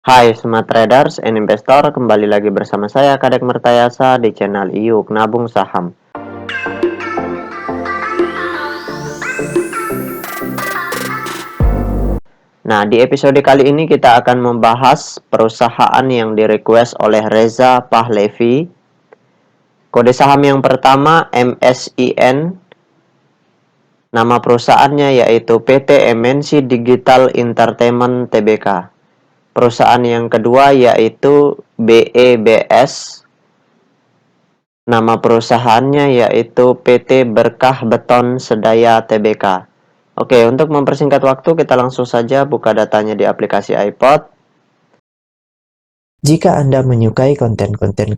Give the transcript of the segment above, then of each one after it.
Hai Smart Traders and Investor, kembali lagi bersama saya Kadek Mertayasa di channel IUK Nabung Saham. Nah, di episode kali ini kita akan membahas perusahaan yang direquest oleh Reza Pahlevi. Kode saham yang pertama MSIN, nama perusahaannya yaitu PT MNC Digital Entertainment Tbk. Perusahaan yang kedua yaitu BEBS. Nama perusahaannya yaitu PT Berkah Beton Sedaya Tbk. Oke, untuk mempersingkat waktu kita langsung saja buka datanya di aplikasi iPod. Jika Anda menyukai konten-konten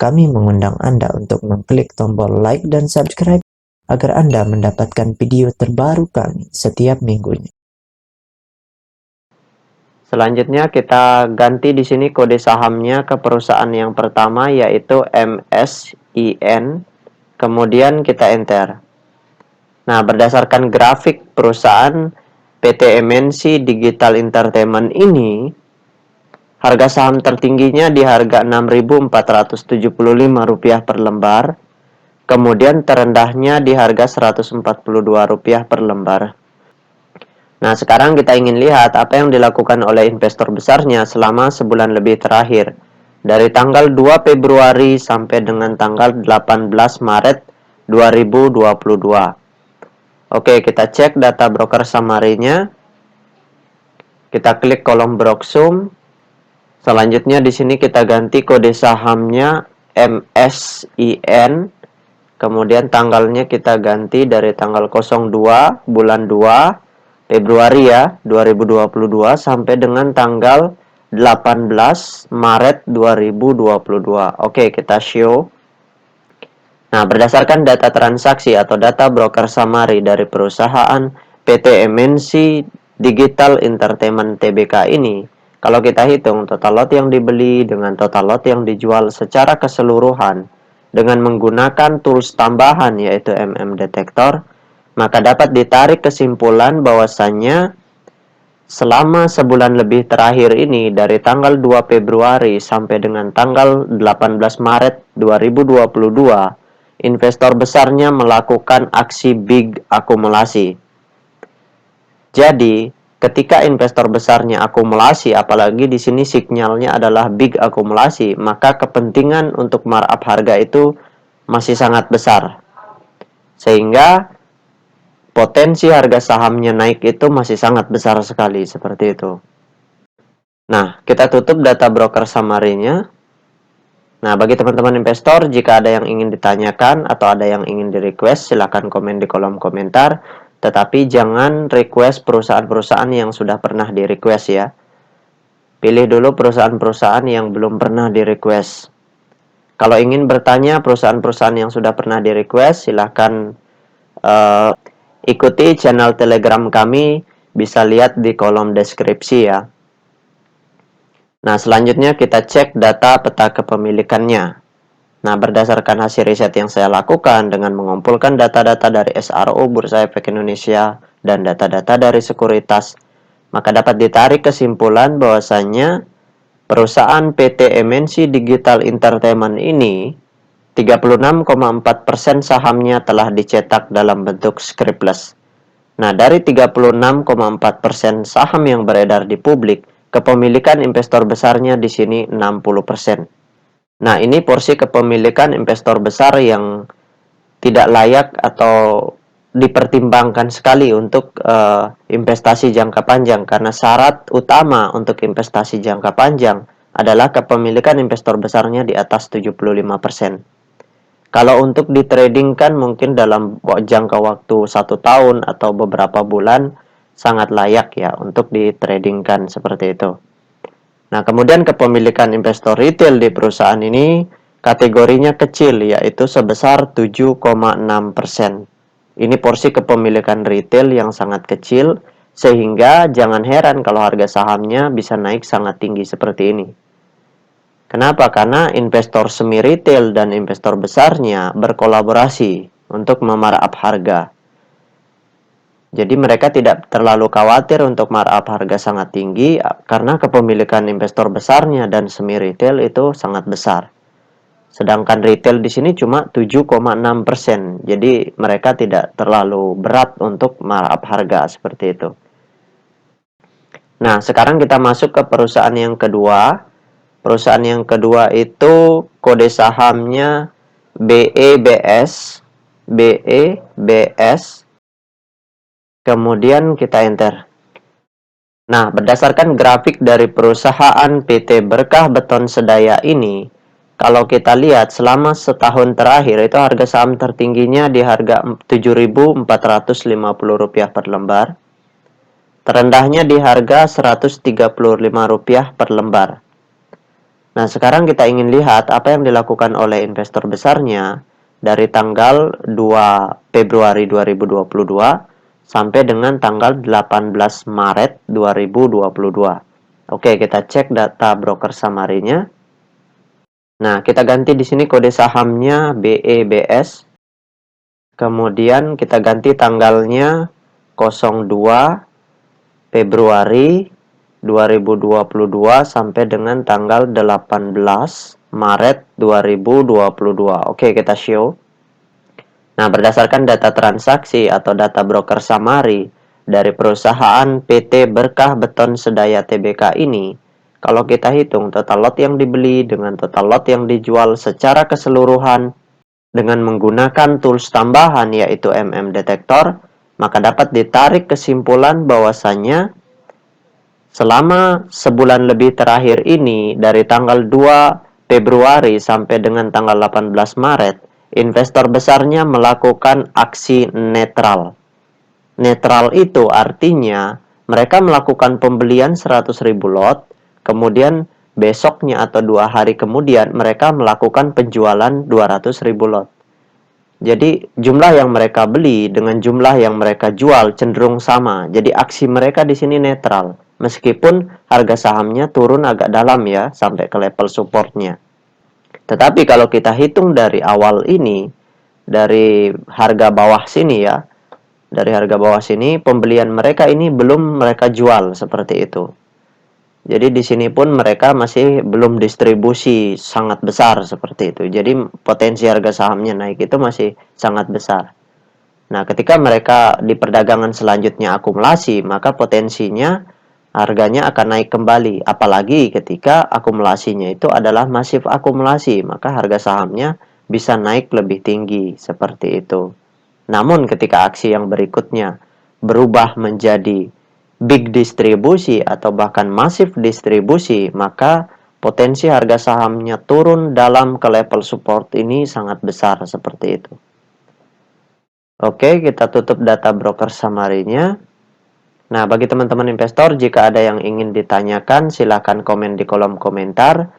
kami mengundang Anda untuk mengklik tombol like dan subscribe agar Anda mendapatkan video terbaru kami setiap minggunya. Selanjutnya kita ganti di sini kode sahamnya ke perusahaan yang pertama yaitu MSIN. Kemudian kita enter. Nah, berdasarkan grafik perusahaan PT MNC Digital Entertainment ini, harga saham tertingginya di harga Rp6.475 per lembar, kemudian terendahnya di harga Rp142 per lembar. Nah, sekarang kita ingin lihat apa yang dilakukan oleh investor besarnya selama sebulan lebih terakhir, dari tanggal 2 Februari sampai dengan tanggal 18 Maret 2022. Oke, kita cek data broker summary-nya. Kita klik kolom Broksum. Selanjutnya di sini kita ganti kode sahamnya MSIN. Kemudian tanggalnya kita ganti dari tanggal 02 bulan 2 Februari ya 2022 sampai dengan tanggal 18 Maret 2022. Oke, kita show. Nah, berdasarkan data transaksi atau data broker summary dari perusahaan PT MNC Digital Entertainment Tbk ini, kalau kita hitung total lot yang dibeli dengan total lot yang dijual secara keseluruhan dengan menggunakan tools tambahan yaitu Detektor, maka dapat ditarik kesimpulan bahwasannya selama sebulan lebih terakhir ini dari tanggal 2 Februari sampai dengan tanggal 18 Maret 2022, investor besarnya melakukan aksi big akumulasi. Jadi, ketika investor besarnya akumulasi, apalagi di sini sinyalnya adalah big akumulasi, maka kepentingan untuk markup harga itu masih sangat besar. Sehingga potensi harga sahamnya naik itu masih sangat besar sekali, seperti itu. Nah, kita tutup data broker summary-nya. Nah, bagi teman-teman investor, jika ada yang ingin ditanyakan atau ada yang ingin di-request, silakan komen di kolom komentar. Tetapi jangan request perusahaan-perusahaan yang sudah pernah di-request ya. Pilih dulu perusahaan-perusahaan yang belum pernah di-request. Kalau ingin bertanya perusahaan-perusahaan yang sudah pernah di-request, silakan ikuti channel Telegram kami, bisa lihat di kolom deskripsi ya. Nah, selanjutnya kita cek data peta kepemilikannya. Nah, berdasarkan hasil riset yang saya lakukan dengan mengumpulkan data-data dari SRO Bursa Efek Indonesia dan data-data dari sekuritas, maka dapat ditarik kesimpulan bahwasannya perusahaan PT MNC Digital Entertainment ini 36,4% sahamnya telah dicetak dalam bentuk scriptless. Nah, dari 36,4% saham yang beredar di publik, kepemilikan investor besarnya di sini 60%. Nah, ini porsi kepemilikan investor besar yang tidak layak atau dipertimbangkan sekali untuk investasi jangka panjang, karena syarat utama untuk investasi jangka panjang adalah kepemilikan investor besarnya di atas 75%. Kalau untuk ditradingkan mungkin dalam jangka waktu 1 tahun atau beberapa bulan sangat layak ya untuk ditradingkan seperti itu. Nah, kemudian kepemilikan investor retail di perusahaan ini kategorinya kecil, yaitu sebesar 7,6%. Ini porsi kepemilikan retail yang sangat kecil, sehingga jangan heran kalau harga sahamnya bisa naik sangat tinggi seperti ini. Kenapa? Karena investor semi retail dan investor besarnya berkolaborasi untuk memarkup harga. Jadi mereka tidak terlalu khawatir untuk markup harga sangat tinggi karena kepemilikan investor besarnya dan semi retail itu sangat besar. Sedangkan retail di sini cuma 7,6%. Jadi mereka tidak terlalu berat untuk markup harga seperti itu. Nah, sekarang kita masuk ke perusahaan yang kedua. Perusahaan yang kedua itu kode sahamnya BEBS. BEBS. Kemudian kita enter. Nah, berdasarkan grafik dari perusahaan PT Berkah Beton Sedaya ini, kalau kita lihat selama setahun terakhir itu harga saham tertingginya di harga Rp7.450 per lembar. Terendahnya di harga Rp135 per lembar. Nah, sekarang kita ingin lihat apa yang dilakukan oleh investor besarnya dari tanggal 2 Februari 2022 sampai dengan tanggal 18 Maret 2022. Oke, kita cek data broker summary-nya. Nah, kita ganti di sini kode sahamnya BEBS. Kemudian kita ganti tanggalnya 02 Februari 2022 sampai dengan tanggal 18 Maret 2022. Oke, kita show. Nah, berdasarkan data transaksi atau data broker summary dari perusahaan PT Berkah Beton Sedaya Tbk ini, kalau kita hitung total lot yang dibeli dengan total lot yang dijual secara keseluruhan dengan menggunakan tools tambahan yaitu Detektor, maka dapat ditarik kesimpulan bahwasannya selama sebulan lebih terakhir ini dari tanggal 2 Februari sampai dengan tanggal 18 Maret, investor besarnya melakukan aksi netral. Netral itu artinya mereka melakukan pembelian 100.000 lot, kemudian besoknya atau 2 hari kemudian mereka melakukan penjualan 200.000 lot. Jadi jumlah yang mereka beli dengan jumlah yang mereka jual cenderung sama. Jadi aksi mereka di sini netral. Meskipun harga sahamnya turun agak dalam ya sampai ke level supportnya. Tetapi kalau kita hitung dari awal ini, dari harga bawah sini ya, dari harga bawah sini pembelian mereka ini belum mereka jual seperti itu. Jadi di sini pun mereka masih belum distribusi sangat besar seperti itu. Jadi potensi harga sahamnya naik itu masih sangat besar. Nah, ketika mereka di perdagangan selanjutnya akumulasi, maka potensinya harganya akan naik kembali. Apalagi ketika akumulasinya itu adalah masif akumulasi, maka harga sahamnya bisa naik lebih tinggi seperti itu. Namun ketika aksi yang berikutnya berubah menjadi big distribusi atau bahkan masif distribusi, maka potensi harga sahamnya turun dalam ke level support ini sangat besar seperti itu. Oke, kita tutup data broker summary-nya. Nah, bagi teman-teman investor, jika ada yang ingin ditanyakan, silakan komen di kolom komentar.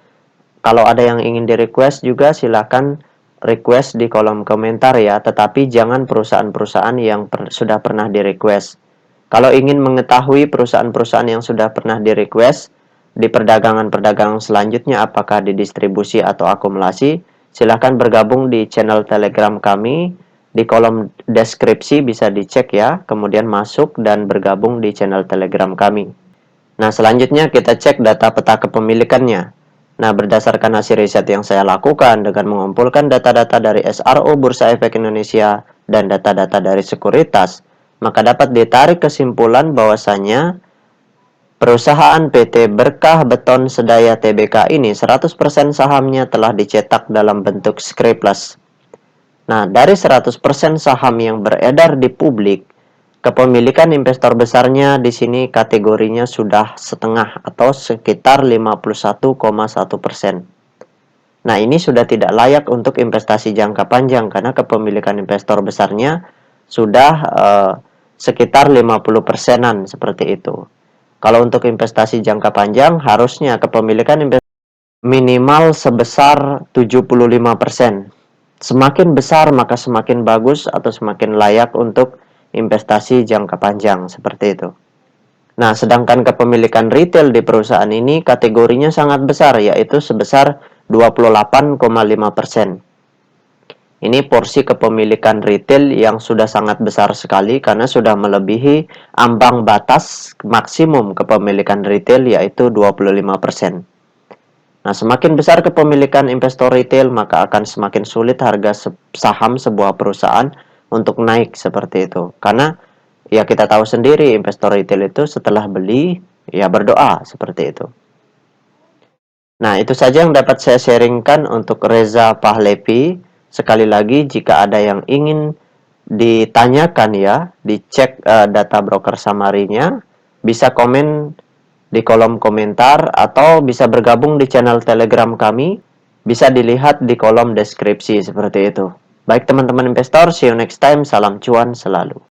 Kalau ada yang ingin di-request juga, silakan request di kolom komentar ya. Tetapi jangan perusahaan-perusahaan yang sudah pernah di-request. Kalau ingin mengetahui perusahaan-perusahaan yang sudah pernah di-request di perdagangan-perdagangan selanjutnya apakah di distribusi atau akumulasi, silakan bergabung di channel Telegram kami. Di kolom deskripsi bisa dicek ya, kemudian masuk dan bergabung di channel Telegram kami. Nah, selanjutnya kita cek data peta kepemilikannya. Nah, berdasarkan hasil riset yang saya lakukan dengan mengumpulkan data-data dari SRO Bursa Efek Indonesia dan data-data dari sekuritas, maka dapat ditarik kesimpulan bahwasanya perusahaan PT Berkah Beton Sedaya Tbk ini 100% sahamnya telah dicetak dalam bentuk scriptless. Nah, dari 100% saham yang beredar di publik, kepemilikan investor besarnya di sini kategorinya sudah setengah atau sekitar 51,1%. Nah, ini sudah tidak layak untuk investasi jangka panjang karena kepemilikan investor besarnya sudah sekitar 50%-an seperti itu. Kalau untuk investasi jangka panjang, harusnya kepemilikan minimal sebesar 75%. Semakin besar maka semakin bagus atau semakin layak untuk investasi jangka panjang seperti itu. Nah, sedangkan kepemilikan retail di perusahaan ini kategorinya sangat besar, yaitu sebesar 28,5%. Ini porsi kepemilikan retail yang sudah sangat besar sekali karena sudah melebihi ambang batas maksimum kepemilikan retail yaitu 25%. Nah, semakin besar kepemilikan investor retail, maka akan semakin sulit harga saham sebuah perusahaan untuk naik seperti itu. Karena ya kita tahu sendiri investor retail itu setelah beli ya berdoa seperti itu. Nah, itu saja yang dapat saya sharingkan untuk Reza Pahlevi. Sekali lagi, jika ada yang ingin ditanyakan ya, dicek data broker summary-nya, bisa komen di kolom komentar atau bisa bergabung di channel Telegram kami, bisa dilihat di kolom deskripsi seperti itu. Baik teman-teman investor, see you next time, salam cuan selalu.